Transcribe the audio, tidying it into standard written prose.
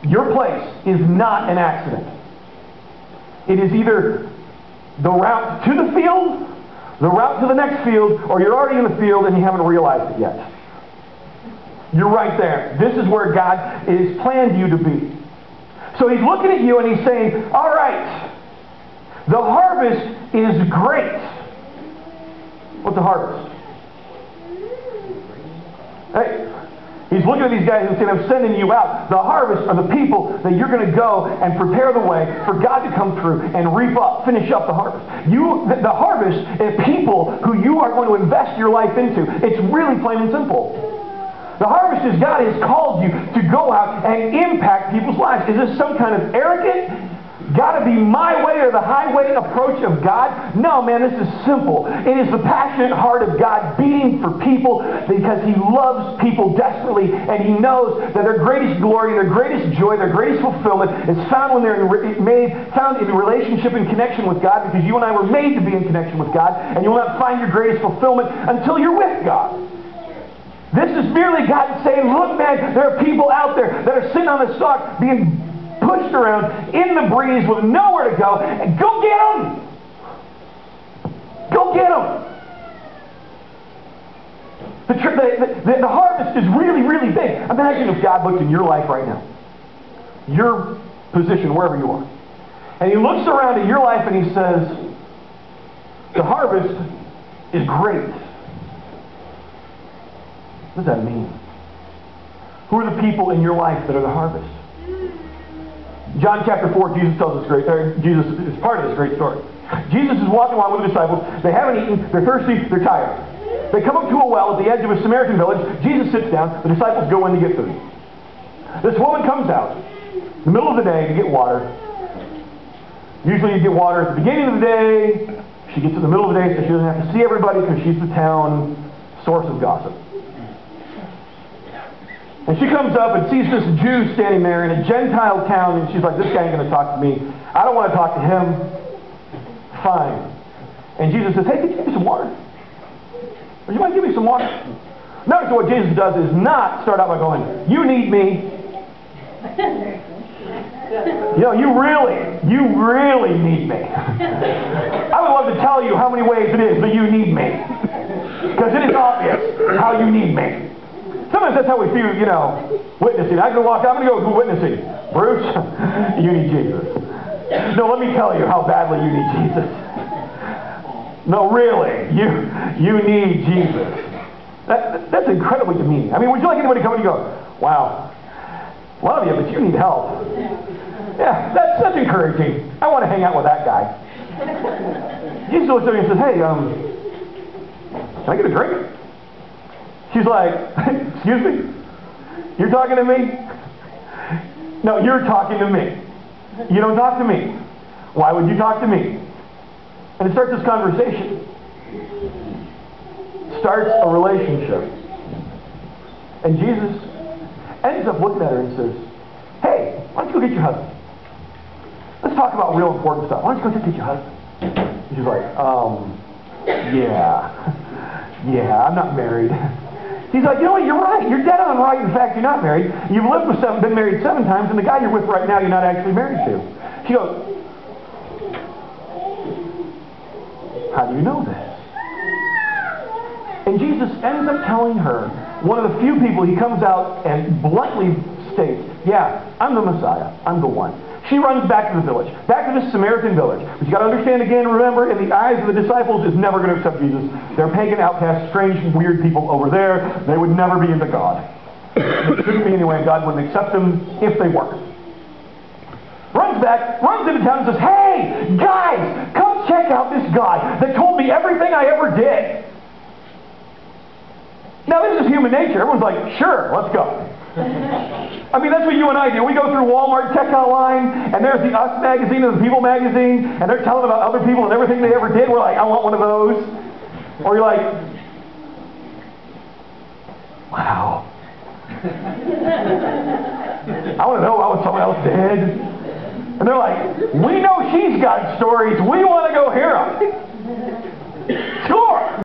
Your place is not an accident. It is either the route to the field, the route to the next field, or you're already in the field and you haven't realized it yet. You're right there. This is where God has planned you to be. So He's looking at you and He's saying, all right, the harvest is great. What's a harvest? Hey, He's looking at these guys and saying, I'm sending you out. The harvest are the people that you're going to go and prepare the way for God to come through and reap up, finish up the harvest. The harvest is people who you are going to invest your life into. It's really plain and simple. The harvest is God has called you to go out and impact people's lives. Is this some kind of arrogant, gotta be my way or the highway approach of God? No, man, this is simple. It is the passionate heart of God beating for people because He loves people desperately, and He knows that their greatest glory, their greatest joy, their greatest fulfillment is found when they're found in relationship and connection with God, because you and I were made to be in connection with God, and you will not find your greatest fulfillment until you're with God. This is merely God saying, look, man, there are people out there that are sitting on the stalk being pushed around in the breeze with nowhere to go, and go get them! Go get them! The harvest is really, really big. Imagine if God looked in your life right now, your position, wherever you are, and He looks around at your life and He says, the harvest is great. What does that mean? Who are the people in your life that are the harvest? John chapter 4, Jesus tells us Jesus is part of this great story. Jesus is walking along with the disciples. They haven't eaten. They're thirsty. They're tired. They come up to a well at the edge of a Samaritan village. Jesus sits down. The disciples go in to get food. This woman comes out in the middle of the day to get water. Usually you get water at the beginning of the day. She gets in the middle of the day so she doesn't have to see everybody, because she's the town source of gossip. And she comes up and sees this Jew standing there in a Gentile town, and she's like, this guy ain't going to talk to me. I don't want to talk to him. Fine. And Jesus says, hey, could you give me some water? Would you mind giving me some water? Notice what Jesus does is not start out by going, you need me. You know, you really need me. I would love to tell you how many ways it is, but you need me. Because it is obvious how you need me. Sometimes that's how we feel, you know, witnessing. I'm going to go witnessing. Bruce, you need Jesus. No, let me tell you how badly you need Jesus. No, really, you need Jesus. That's incredibly demeaning. I mean, would you like anybody to come and you go, wow, love you, but you need help. Yeah, that's encouraging. I want to hang out with that guy. Jesus looks at me and says, hey, can I get a drink? She's like, excuse me? You're talking to me? No, you're talking to me. You don't talk to me. Why would you talk to me? And it starts this conversation. Starts a relationship. And Jesus ends up looking at her and says, hey, why don't you go get your husband? Let's talk about real important stuff. Why don't you go get your husband? And she's like, yeah, I'm not married. He's like, you know what, you're right. You're dead on right. In fact, you're not married. You've been married 7 times, and the guy you're with right now, you're not actually married to. She goes, how do you know this? And Jesus ends up telling her, one of the few people, He comes out and bluntly states, yeah, I'm the Messiah. I'm the one. She runs back to the village, back to this Samaritan village. But you got to understand again, remember, in the eyes of the disciples, is never going to accept Jesus. They're pagan outcasts, strange, weird people over there. They would never be into God. It shouldn't be anyway. God wouldn't accept them if they weren't. Runs back, runs into town and says, hey, guys, come check out this guy that told me everything I ever did. Now, this is human nature. Everyone's like, sure, let's go. I mean, that's what you and I do. We go through Walmart checkout line, and there's the Us magazine and the People magazine, and they're telling about other people and everything they ever did. We're like, I want one of those. Or you're like, wow. I want to know about what someone else did. And they're like, we know she's got stories. We want to go hear them. Sure.